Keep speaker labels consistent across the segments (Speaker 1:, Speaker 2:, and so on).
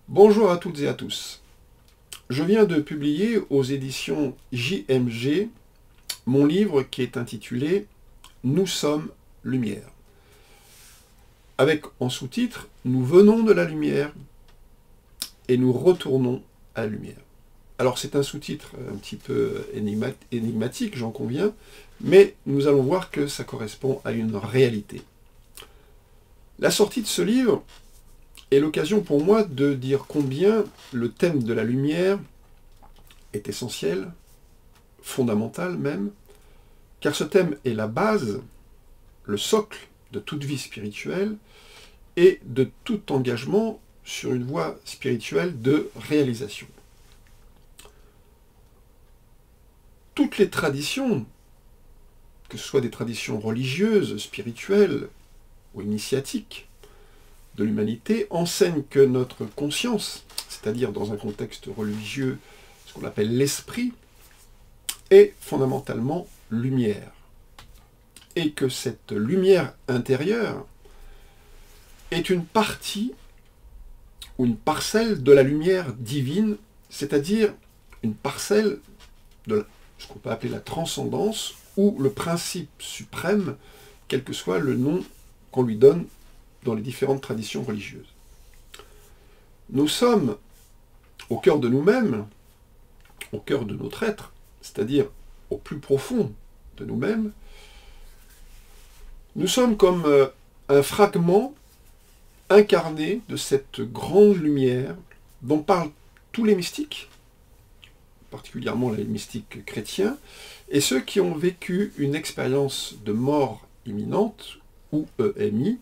Speaker 1: Bonjour à toutes et à tous. Je viens de publier aux éditions JMG mon livre qui est intitulé « Nous sommes lumière ». Avec en sous-titre « Nous venons de la lumière et nous retournons à la lumière ». Alors c'est un sous-titre un petit peu énigmatique, j'en conviens, mais nous allons voir que ça correspond à une réalité. La sortie de ce livre est l'occasion pour moi de dire combien le thème de la lumière est essentiel, fondamental même, car ce thème est la base, le socle de toute vie spirituelle et de tout engagement sur une voie spirituelle de réalisation. Toutes les traditions, que ce soit des traditions religieuses, spirituelles ou initiatiques de l'humanité, enseignent que notre conscience, c'est-à-dire dans un contexte religieux, ce qu'on appelle l'esprit, est fondamentalement lumière. Et que cette lumière intérieure est une partie ou une parcelle de la lumière divine, c'est-à-dire une parcelle de ce qu'on peut appeler la transcendance ou le principe suprême, quel que soit le nom qu'on lui donne dans les différentes traditions religieuses. Nous sommes au cœur de nous-mêmes, au cœur de notre être, c'est-à-dire au plus profond de nous-mêmes. Nous sommes comme un fragment incarné de cette grande lumière dont parlent tous les mystiques, particulièrement les mystiques chrétiens, et ceux qui ont vécu une expérience de mort imminente, ou EMI,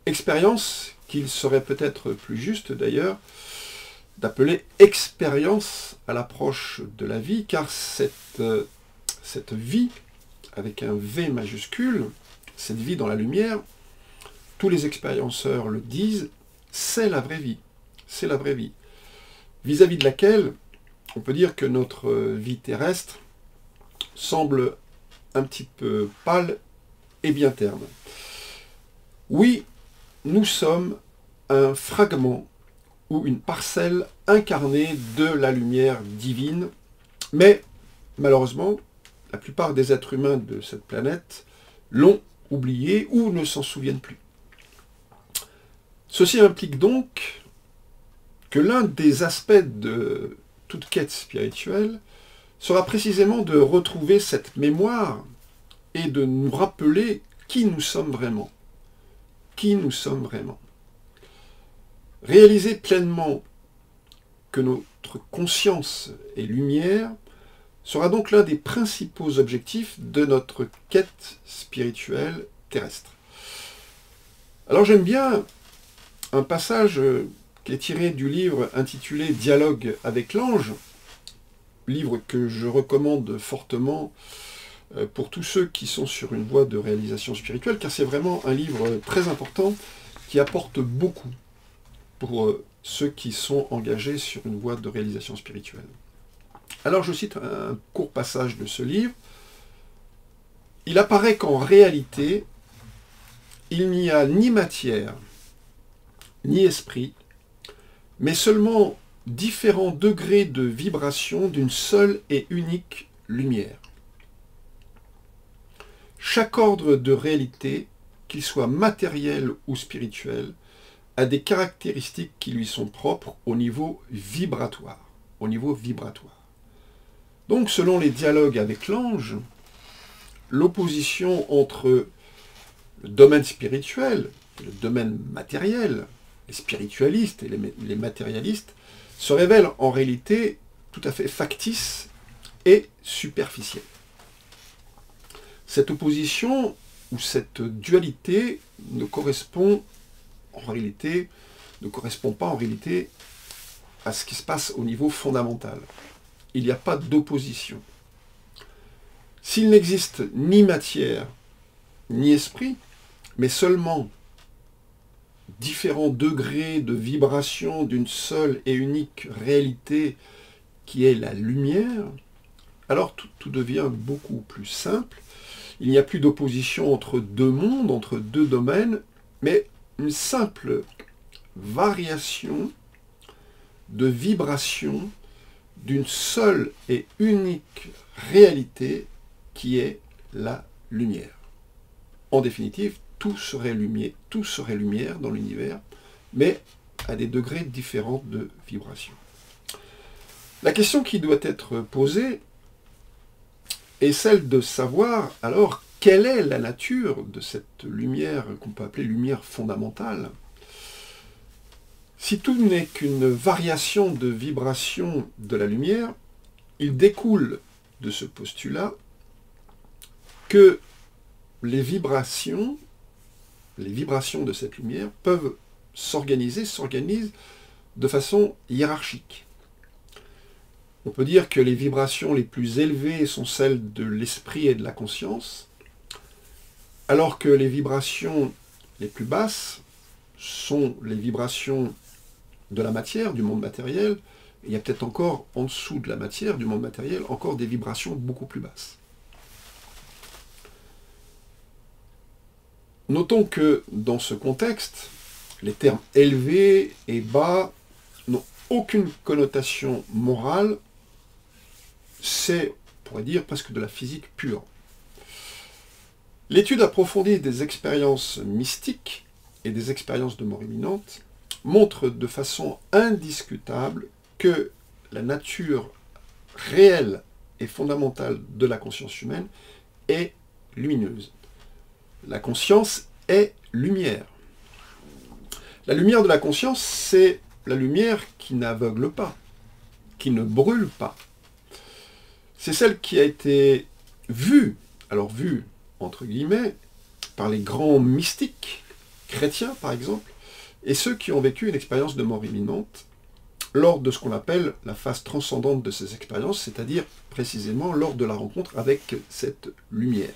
Speaker 1: expérience qu'il serait peut-être plus juste d'ailleurs d'appeler expérience à l'approche de la vie, car cette vie, avec un V majuscule, cette vie dans la lumière, tous les expérienceurs le disent, c'est la vraie vie. C'est la vraie vie. Vis-à-vis de laquelle on peut dire que notre vie terrestre semble un petit peu pâle et bien terne. Oui, nous sommes un fragment ou une parcelle incarnée de la lumière divine, mais malheureusement, la plupart des êtres humains de cette planète l'ont oublié ou ne s'en souviennent plus. Ceci implique donc que l'un des aspects de toute quête spirituelle sera précisément de retrouver cette mémoire et de nous rappeler qui nous sommes vraiment. Qui nous sommes vraiment. Réaliser pleinement que notre conscience est lumière sera donc l'un des principaux objectifs de notre quête spirituelle terrestre. Alors j'aime bien un passage qui est tiré du livre intitulé « Dialogue avec l'ange », livre que je recommande fortement pour tous ceux qui sont sur une voie de réalisation spirituelle, car c'est vraiment un livre très important qui apporte beaucoup pour ceux qui sont engagés sur une voie de réalisation spirituelle. Alors je cite un court passage de ce livre. « Il apparaît qu'en réalité, il n'y a ni matière, ni esprit, mais seulement différents degrés de vibration d'une seule et unique lumière. Chaque ordre de réalité, qu'il soit matériel ou spirituel, a des caractéristiques qui lui sont propres au niveau vibratoire. Donc, selon les dialogues avec l'ange, l'opposition entre le domaine spirituel et le domaine matériel, les spiritualistes et les matérialistes, se révèle en réalité tout à fait factice et superficielle. Cette opposition ou cette dualité ne correspond pas en réalité à ce qui se passe au niveau fondamental. Il n'y a pas d'opposition. S'il n'existe ni matière, ni esprit, mais seulement différents degrés de vibration d'une seule et unique réalité qui est la lumière, alors tout devient beaucoup plus simple. Il n'y a plus d'opposition entre deux mondes, entre deux domaines, mais une simple variation de vibration d'une seule et unique réalité qui est la lumière. En définitive, tout serait lumière dans l'univers, mais à des degrés différents de vibration. La question qui doit être posée est celle de savoir alors quelle est la nature de cette lumière qu'on peut appeler lumière fondamentale. Si tout n'est qu'une variation de vibration de la lumière, il découle de ce postulat que les vibrations de cette lumière peuvent s'organisent de façon hiérarchique. On peut dire que les vibrations les plus élevées sont celles de l'esprit et de la conscience, alors que les vibrations les plus basses sont les vibrations de la matière, du monde matériel. Et il y a peut-être encore en dessous de la matière, du monde matériel, encore des vibrations beaucoup plus basses. Notons que dans ce contexte, les termes élevé et bas n'ont aucune connotation morale, c'est, on pourrait dire, presque de la physique pure. L'étude approfondie des expériences mystiques et des expériences de mort imminente montre de façon indiscutable que la nature réelle et fondamentale de la conscience humaine est lumineuse. La conscience est lumière. La lumière de la conscience, c'est la lumière qui n'aveugle pas, qui ne brûle pas. C'est celle qui a été vue, alors vue entre guillemets, par les grands mystiques, chrétiens par exemple, et ceux qui ont vécu une expérience de mort imminente lors de ce qu'on appelle la phase transcendante de ces expériences, c'est-à-dire précisément lors de la rencontre avec cette lumière.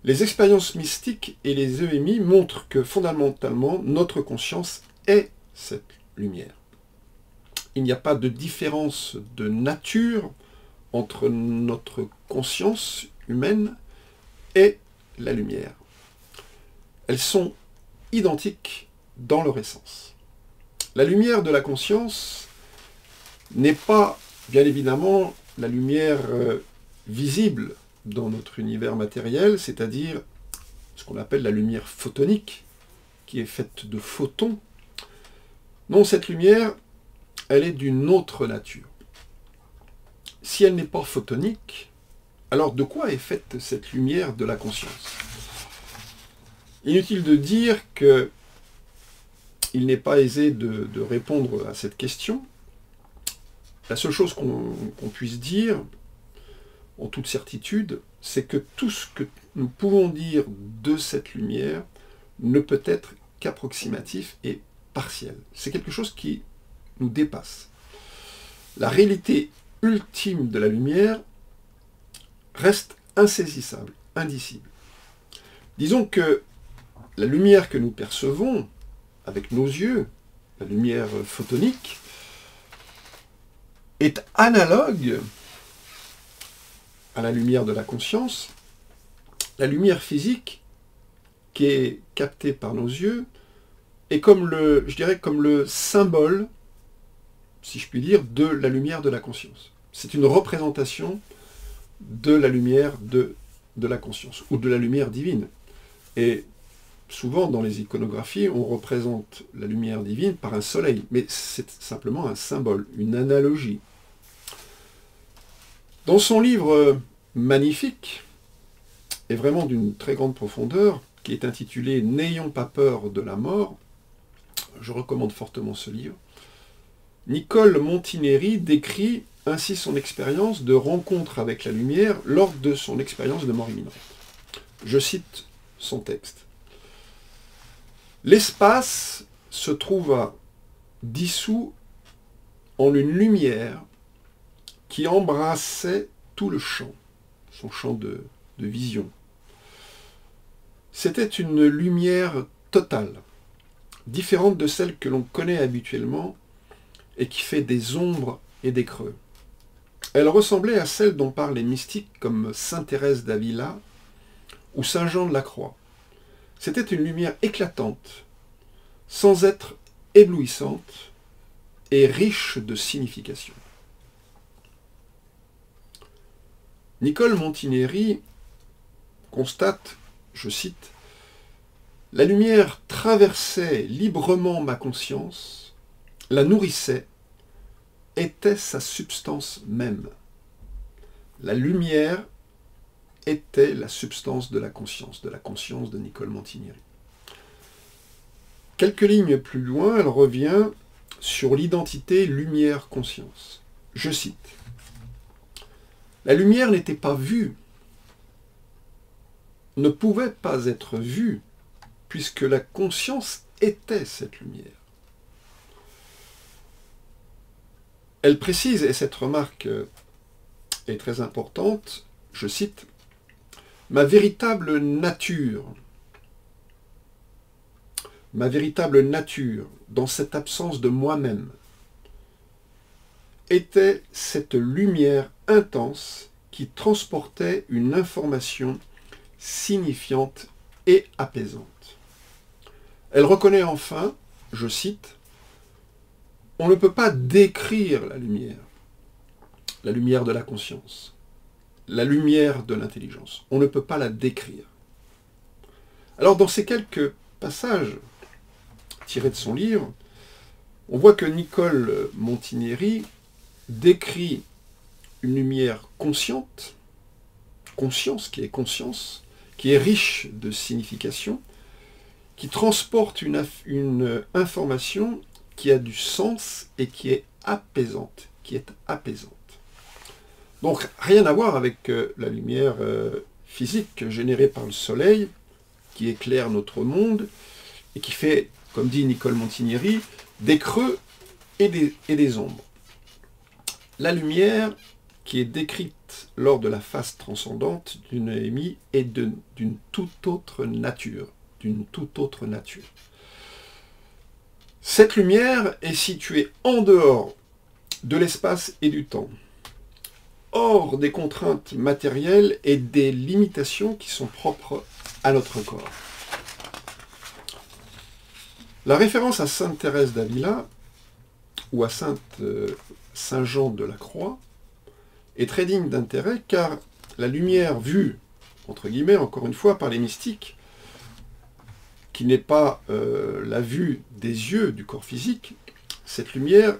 Speaker 1: Les expériences mystiques et les EMI montrent que fondamentalement, notre conscience est cette lumière. Il n'y a pas de différence de nature entre notre conscience humaine et la lumière. Elles sont identiques dans leur essence. La lumière de la conscience n'est pas, bien évidemment, la lumière visible dans notre univers matériel, c'est-à-dire ce qu'on appelle la lumière photonique, qui est faite de photons. Non, cette lumière, elle est d'une autre nature. Si elle n'est pas photonique, alors de quoi est faite cette lumière de la conscience? Inutile de dire que il n'est pas aisé de répondre à cette question. La seule chose qu'on puisse dire, en toute certitude, c'est que tout ce que nous pouvons dire de cette lumière ne peut être qu'approximatif et partiel. C'est quelque chose qui nous dépasse. La réalité ultime de la lumière reste insaisissable, indicible. Disons que la lumière que nous percevons avec nos yeux, la lumière photonique, est analogue à la lumière de la conscience. La lumière physique qui est captée par nos yeux est comme je dirais comme le symbole, si je puis dire, de la lumière de la conscience. C'est une représentation de la lumière de la conscience, ou de la lumière divine. Et souvent, dans les iconographies, on représente la lumière divine par un soleil, mais c'est simplement un symbole, une analogie. Dans son livre magnifique, et vraiment d'une très grande profondeur, qui est intitulé « N'ayons pas peur de la mort », je recommande fortement ce livre, Nicole Montineri décrit ainsi son expérience de rencontre avec la lumière lors de son expérience de mort imminente. Je cite son texte. « L'espace se trouva dissous en une lumière qui embrassait tout le champ, son champ de vision. C'était une lumière totale, différente de celle que l'on connaît habituellement et qui fait des ombres et des creux. Elle ressemblait à celle dont parlent les mystiques comme saint Thérèse d'Avila ou saint Jean de la Croix. C'était une lumière éclatante, sans être éblouissante, est riche de signification. Nicole Montineri constate, je cite, « La lumière traversait librement ma conscience, la nourrissait, était sa substance même. La lumière était la substance de la conscience de Nicole Montineri. » Quelques lignes plus loin, elle revient sur l'identité lumière-conscience. Je cite, « La lumière n'était pas vue, ne pouvait pas être vue, puisque la conscience était cette lumière. » Elle précise, et cette remarque est très importante, je cite, « Ma véritable nature, dans cette absence de moi-même, était cette lumière intense qui transportait une information signifiante et apaisante. » Elle reconnaît enfin, je cite, « On ne peut pas décrire la lumière de la conscience, la lumière de l'intelligence. On ne peut pas la décrire. » Alors dans ces quelques passages tirés de son livre, on voit que Nicole Montineri décrit une lumière consciente, conscience, qui est riche de signification, qui transporte une information qui a du sens et qui est apaisante, Donc rien à voir avec la lumière physique générée par le soleil, qui éclaire notre monde, et qui fait, comme dit Nicole Montineri, des creux et des ombres. La lumière qui est décrite lors de la phase transcendante d'une EMI est d'une toute autre nature. Cette lumière est située en dehors de l'espace et du temps, hors des contraintes matérielles et des limitations qui sont propres à notre corps. La référence à Sainte Thérèse d'Avila ou à Saint Jean de la Croix est très digne d'intérêt, car la lumière vue, entre guillemets, encore une fois, par les mystiques, qui n'est pas la vue des yeux du corps physique, cette lumière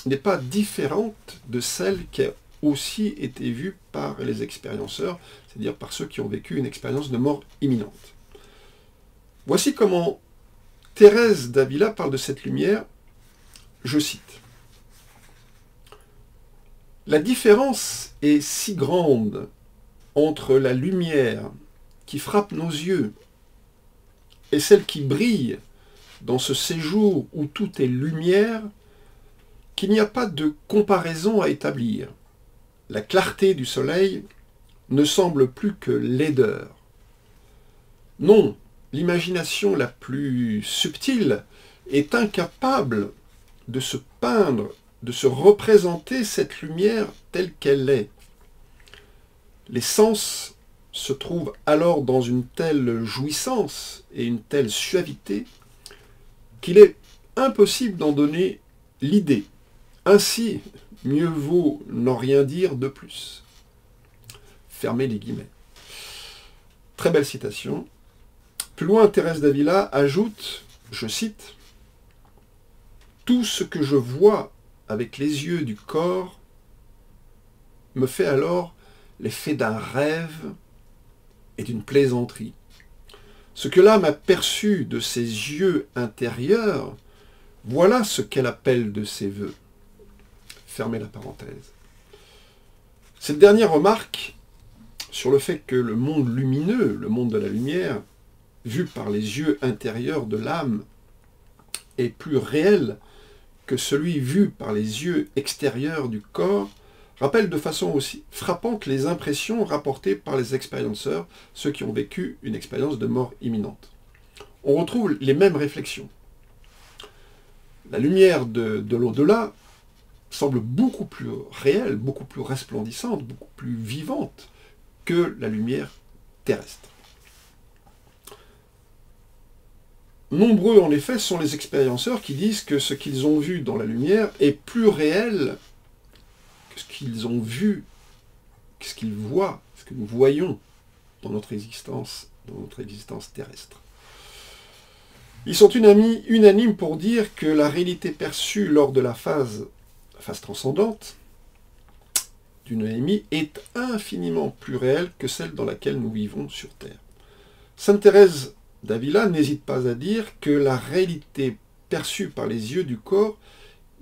Speaker 1: n'est pas différente de celle qui a aussi été vue par les expérienceurs, c'est-à-dire par ceux qui ont vécu une expérience de mort imminente. Voici comment Thérèse d'Avila parle de cette lumière, je cite. « La différence est si grande entre la lumière qui frappe nos yeux et celle qui brille dans ce séjour où tout est lumière, qu'il n'y a pas de comparaison à établir. La clarté du soleil ne semble plus que laideur. Non, l'imagination la plus subtile est incapable de se peindre, de se représenter cette lumière telle qu'elle est. Les sens se trouvent alors dans une telle jouissance et une telle suavité qu'il est impossible d'en donner l'idée. Ainsi, mieux vaut n'en rien dire de plus. » Fermez les guillemets. Très belle citation. Plus loin, Thérèse d'Avila ajoute, je cite, « Tout ce que je vois avec les yeux du corps me fait alors l'effet d'un rêve et d'une plaisanterie. Ce que l'âme a perçu de ses yeux intérieurs, voilà ce qu'elle appelle de ses voeux. » Fermez la parenthèse. Cette dernière remarque sur le fait que le monde lumineux, le monde de la lumière, vu par les yeux intérieurs de l'âme, est plus réel que celui vu par les yeux extérieurs du corps, rappelle de façon aussi frappante les impressions rapportées par les expérienceurs, ceux qui ont vécu une expérience de mort imminente. On retrouve les mêmes réflexions. La lumière de l'au-delà semble beaucoup plus réelle, beaucoup plus resplendissante, beaucoup plus vivante que la lumière terrestre. nombreux en effet sont les expérienceurs qui disent que ce qu'ils ont vu dans la lumière est plus réel que ce qu'ils ont vu, que ce qu'ils voient, ce que nous voyons dans notre existence terrestre. Ils sont unanimes pour dire que la réalité perçue lors de la phase transcendante d'une EMI est infiniment plus réelle que celle dans laquelle nous vivons sur Terre. Sainte Thérèse d'Avila n'hésite pas à dire que la réalité perçue par les yeux du corps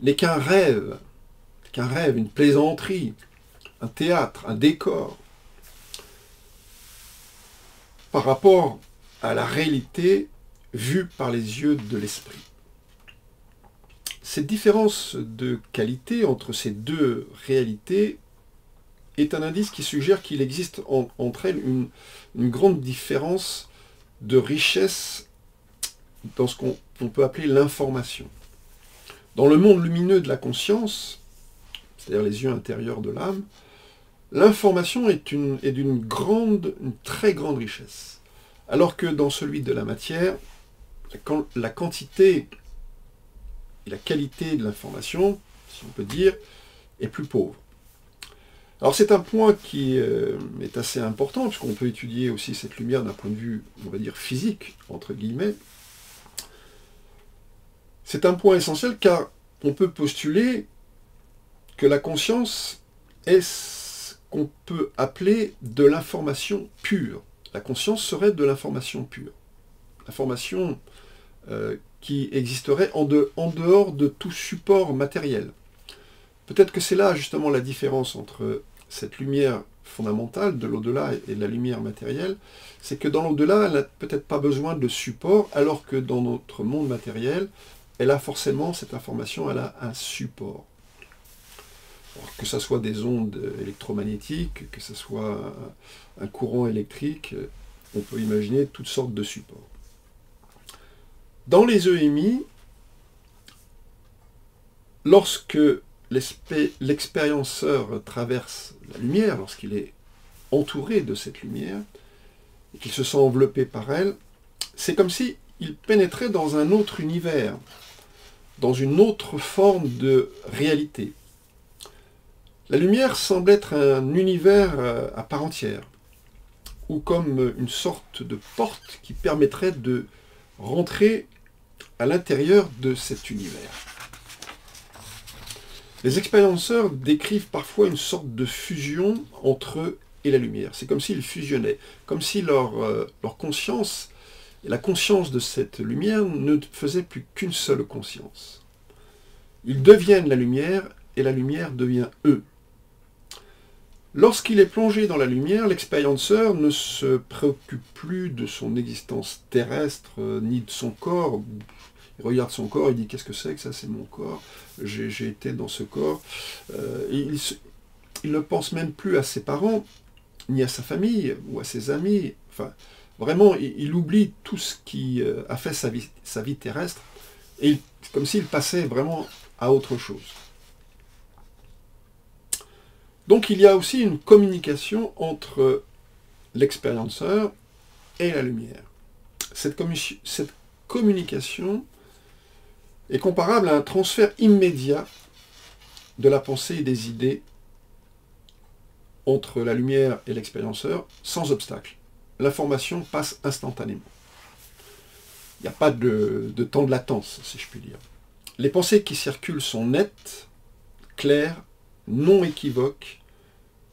Speaker 1: n'est qu'un rêve, une plaisanterie, un théâtre, un décor, par rapport à la réalité vue par les yeux de l'esprit. Cette différence de qualité entre ces deux réalités est un indice qui suggère qu'il existe entre elles une grande différence de richesse dans ce qu'on peut appeler l'information. Dans le monde lumineux de la conscience, c'est-à-dire les yeux intérieurs de l'âme, l'information est d'une très grande richesse. Alors que dans celui de la matière, la quantité et la qualité de l'information, si on peut dire, est plus pauvre. Alors c'est un point qui est assez important, puisqu'on peut étudier aussi cette lumière d'un point de vue, on va dire, physique, entre guillemets. C'est un point essentiel car on peut postuler que la conscience est ce qu'on peut appeler de l'information pure. La conscience serait de l'information pure. L'information qui existerait en dehors de tout support matériel. Peut-être que c'est là justement la différence entre cette lumière fondamentale de l'au-delà et de la lumière matérielle, c'est que dans l'au-delà, elle n'a peut-être pas besoin de support, alors que dans notre monde matériel, elle a forcément, cette information, elle a un support. Alors, que ce soit des ondes électromagnétiques, que ce soit un courant électrique, on peut imaginer toutes sortes de supports. Dans les EMI, lorsque l'expérienceur traverse la lumière, lorsqu'il est entouré de cette lumière, et qu'il se sent enveloppé par elle, c'est comme s'il pénétrait dans un autre univers, dans une autre forme de réalité. La lumière semble être un univers à part entière, ou comme une sorte de porte qui permettrait de rentrer à l'intérieur de cet univers. Les expérienceurs décrivent parfois une sorte de fusion entre eux et la lumière. C'est comme s'ils fusionnaient, comme si leur conscience et la conscience de cette lumière ne faisaient plus qu'une seule conscience. Ils deviennent la lumière et la lumière devient eux. Lorsqu'il est plongé dans la lumière, l'expérienceur ne se préoccupe plus de son existence terrestre, ni de son corps. Il regarde son corps, il dit « Qu'est-ce que c'est que ça? C'est mon corps. J'ai été dans ce corps. » Il ne pense même plus à ses parents, ni à sa famille, ou à ses amis. Enfin, vraiment, il oublie tout ce qui a fait sa vie terrestre, et comme s'il passait vraiment à autre chose. Donc il y a aussi une communication entre l'expérienceur et la lumière. Cette communication est comparable à un transfert immédiat de la pensée et des idées entre la lumière et l'expérienceur, sans obstacle. L'information passe instantanément. Il n'y a pas de temps de latence, si je puis dire. Les pensées qui circulent sont nettes, claires, non équivoques,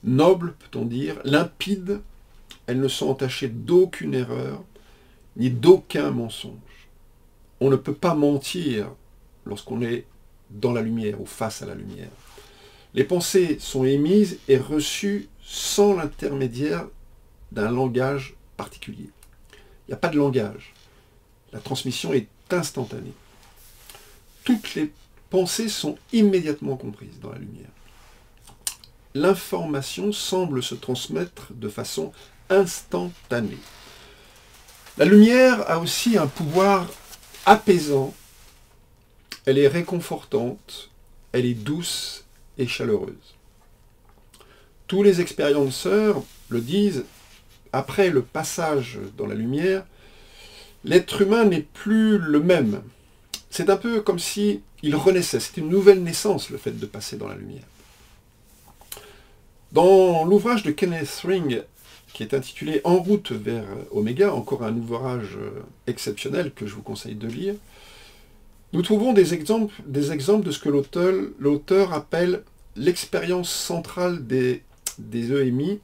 Speaker 1: nobles, peut-on dire, limpides. Elles ne sont entachées d'aucune erreur, ni d'aucun mensonge. On ne peut pas mentir lorsqu'on est dans la lumière ou face à la lumière. Les pensées sont émises et reçues sans l'intermédiaire d'un langage particulier. Il n'y a pas de langage. La transmission est instantanée. Toutes les pensées sont immédiatement comprises dans la lumière. L'information semble se transmettre de façon instantanée. La lumière a aussi un pouvoir apaisant. Elle est réconfortante, elle est douce et chaleureuse. Tous les expérienceurs le disent, après le passage dans la lumière l'être humain n'est plus le même. C'est un peu comme si il renaissait. C'est une nouvelle naissance, le fait de passer dans la lumière. Dans l'ouvrage de Kenneth Ring, qui est intitulé « En route vers Oméga », encore un ouvrage exceptionnel que je vous conseille de lire, nous trouvons des exemples de ce que l'auteur appelle l'expérience centrale des EMI.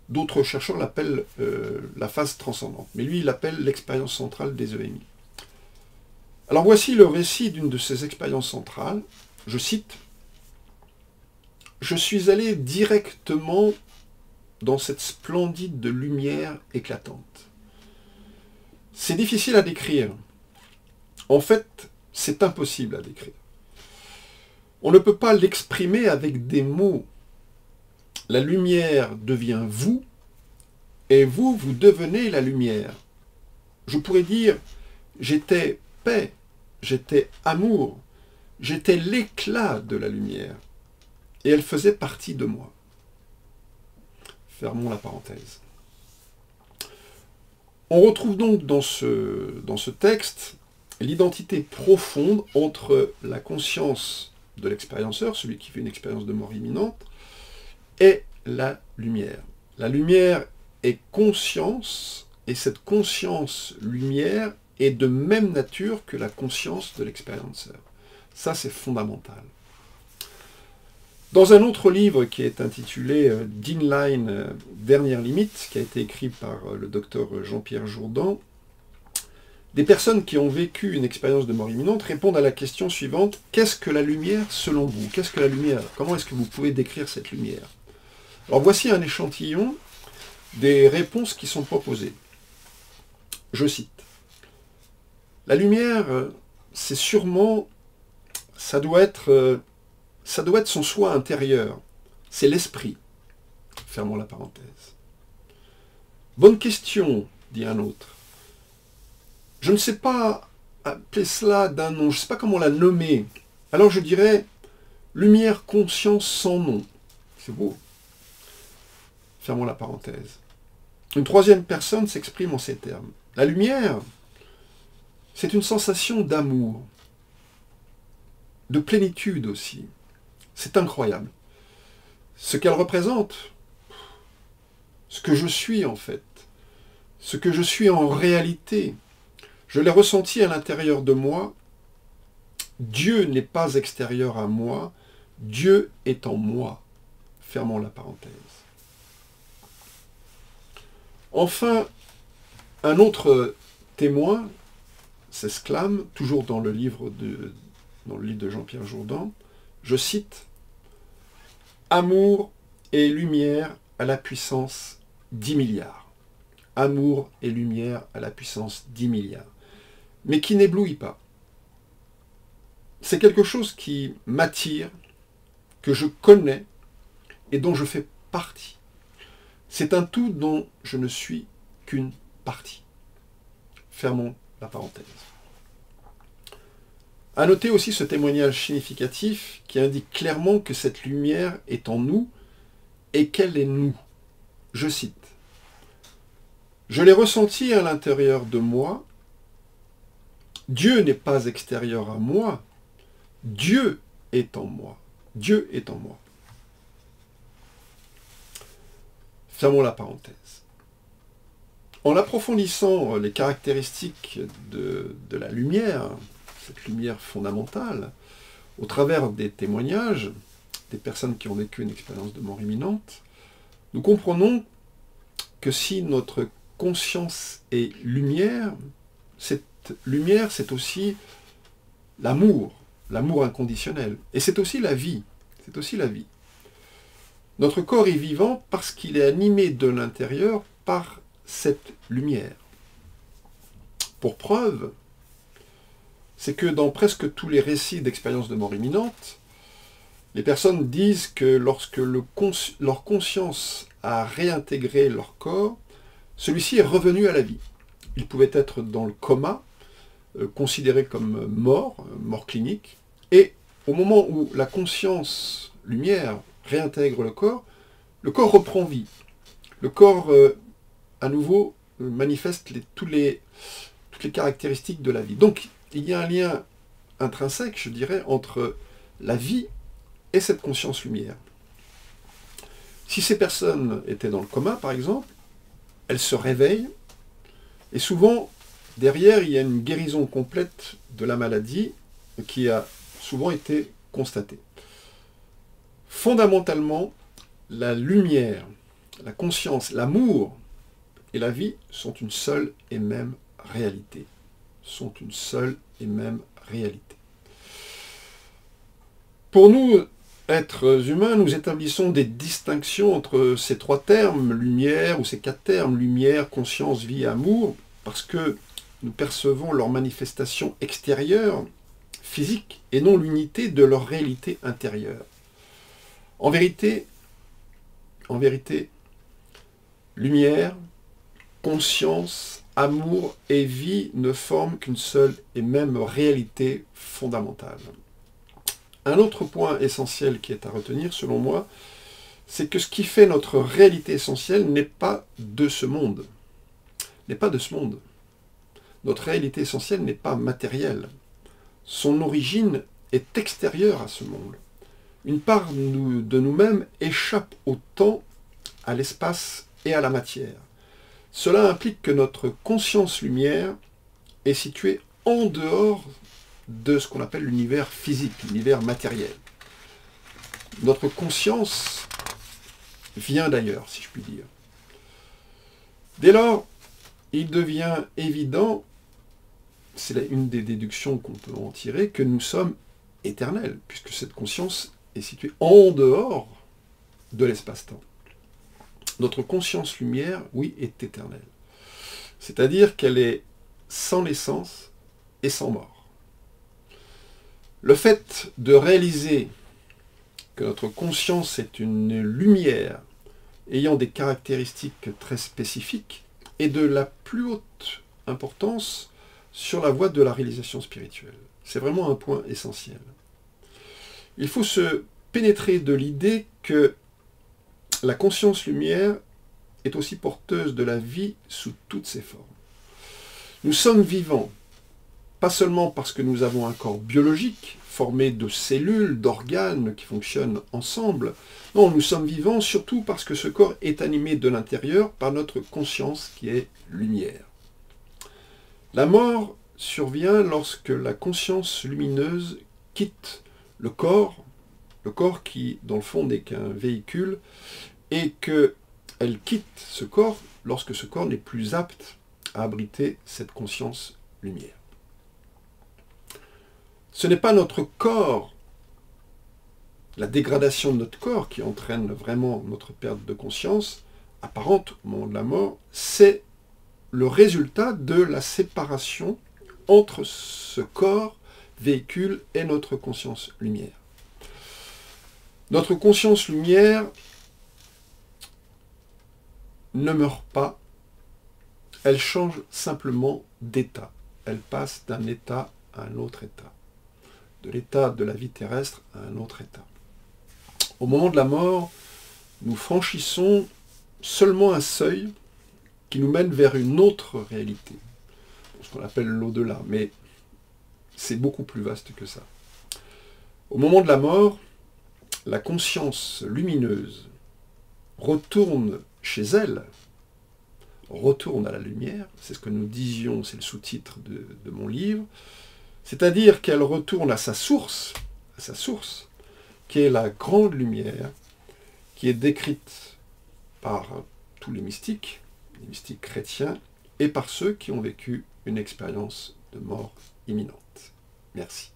Speaker 1: D'autres chercheurs l'appellent la phase transcendante, mais lui il l'appelle l'expérience centrale des EMI. Alors voici le récit d'une de ces expériences centrales, je cite, « Je suis allé directement dans cette splendide lumière éclatante. C'est difficile à décrire. En fait, c'est impossible à décrire. On ne peut pas l'exprimer avec des mots. La lumière devient vous, et vous, vous devenez la lumière. Je pourrais dire, j'étais paix, j'étais amour, j'étais l'éclat de la lumière, et elle faisait partie de moi. » Fermons la parenthèse. On retrouve donc dans ce texte l'identité profonde entre la conscience de l'expérienceur, celui qui fait une expérience de mort imminente, et la lumière. La lumière est conscience, et cette conscience-lumière est de même nature que la conscience de l'expérienceur. Ça, c'est fondamental. Dans un autre livre qui est intitulé « d'Inline, dernière limite », qui a été écrit par le docteur Jean-Pierre Jourdan, des personnes qui ont vécu une expérience de mort imminente répondent à la question suivante: qu'est-ce que la lumière selon vous? Qu'est-ce que la lumière? Comment est-ce que vous pouvez décrire cette lumière? Alors voici un échantillon des réponses qui sont proposées. Je cite. La lumière, c'est sûrement, ça doit être son soi intérieur. C'est l'esprit. Fermons la parenthèse. Bonne question, dit un autre. Je ne sais pas appeler cela d'un nom, je ne sais pas comment la nommer. Alors je dirais lumière conscience sans nom. C'est beau. Fermons la parenthèse. Une troisième personne s'exprime en ces termes. La lumière, c'est une sensation d'amour, de plénitude aussi. C'est incroyable. Ce qu'elle représente, ce que je suis en fait, ce que je suis en réalité, je l'ai ressenti à l'intérieur de moi. Dieu n'est pas extérieur à moi, Dieu est en moi. Fermons la parenthèse. Enfin, un autre témoin s'exclame, toujours dans le livre de Jean-Pierre Jourdan, je cite, « Amour et lumière à la puissance 10 milliards. » Amour et lumière à la puissance 10 milliards. Mais qui n'éblouit pas. C'est quelque chose qui m'attire, que je connais et dont je fais partie. C'est un tout dont je ne suis qu'une partie. Fermons la parenthèse. À noter aussi ce témoignage significatif qui indique clairement que cette lumière est en nous et qu'elle est nous. Je cite. « Je l'ai ressenti à l'intérieur de moi. Dieu n'est pas extérieur à moi. Dieu est en moi. Dieu est en moi. » Fermons la parenthèse. En approfondissant les caractéristiques de la lumière, cette lumière fondamentale, au travers des témoignages des personnes qui ont vécu une expérience de mort imminente, nous comprenons que si notre conscience est lumière, cette lumière, c'est aussi l'amour, l'amour inconditionnel. Et c'est aussi la vie. C'est aussi la vie. Notre corps est vivant parce qu'il est animé de l'intérieur par cette lumière. Pour preuve, c'est que dans presque tous les récits d'expériences de mort imminente, les personnes disent que lorsque leur conscience a réintégré leur corps, celui-ci est revenu à la vie. Il pouvait être dans le coma, considéré comme mort clinique, et au moment où la conscience lumière réintègre le corps reprend vie. Le corps, à nouveau, manifeste tous les toutes les caractéristiques de la vie. Donc, il y a un lien intrinsèque, je dirais, entre la vie et cette conscience lumière. Si ces personnes étaient dans le coma, par exemple, elles se réveillent, et souvent, derrière, il y a une guérison complète de la maladie qui a souvent été constatée. Fondamentalement, la lumière, la conscience, l'amour et la vie sont une seule et même réalité. Sont une seule et même réalité. Pour nous, êtres humains, nous établissons des distinctions entre ces trois termes, lumière, ou ces quatre termes, lumière, conscience, vie, amour, parce que nous percevons leur manifestation extérieure, physique, et non l'unité de leur réalité intérieure. En vérité, lumière, conscience, amour et vie ne forment qu'une seule et même réalité fondamentale. Un autre point essentiel qui est à retenir, selon moi, c'est que ce qui fait notre réalité essentielle n'est pas de ce monde. N'est pas de ce monde. Notre réalité essentielle n'est pas matérielle. Son origine est extérieure à ce monde. Une part de nous-mêmes échappe au temps, à l'espace et à la matière. Cela implique que notre conscience lumière est située en dehors de ce qu'on appelle l'univers physique, l'univers matériel. Notre conscience vient d'ailleurs, si je puis dire. Dès lors, il devient évident, c'est une des déductions qu'on peut en tirer, que nous sommes éternels, puisque cette conscience est située en dehors de l'espace-temps. Notre conscience lumière, oui, est éternelle. C'est-à-dire qu'elle est sans naissance et sans mort. Le fait de réaliser que notre conscience est une lumière ayant des caractéristiques très spécifiques est de la plus haute importance sur la voie de la réalisation spirituelle. C'est vraiment un point essentiel. Il faut se pénétrer de l'idée que la conscience lumière est aussi porteuse de la vie sous toutes ses formes. Nous sommes vivants, pas seulement parce que nous avons un corps biologique, formé de cellules, d'organes qui fonctionnent ensemble. Non, nous sommes vivants surtout parce que ce corps est animé de l'intérieur par notre conscience qui est lumière. La mort survient lorsque la conscience lumineuse quitte le corps qui, dans le fond, n'est qu'un véhicule, et qu'elle quitte ce corps lorsque ce corps n'est plus apte à abriter cette conscience lumière. Ce n'est pas notre corps, la dégradation de notre corps qui entraîne vraiment notre perte de conscience apparente au moment de la mort, c'est le résultat de la séparation entre ce corps, véhicule, et notre conscience lumière. Notre conscience lumière ne meurt pas, elle change simplement d'état. Elle passe d'un état à un autre état. De l'état de la vie terrestre à un autre état. Au moment de la mort, nous franchissons seulement un seuil qui nous mène vers une autre réalité, ce qu'on appelle l'au-delà, mais c'est beaucoup plus vaste que ça. Au moment de la mort, la conscience lumineuse retourne chez elle, retourne à la lumière, c'est ce que nous disions, c'est le sous-titre de mon livre, c'est-à-dire qu'elle retourne à sa source, qui est la grande lumière, qui est décrite par tous les mystiques chrétiens, et par ceux qui ont vécu une expérience de mort imminente. Merci.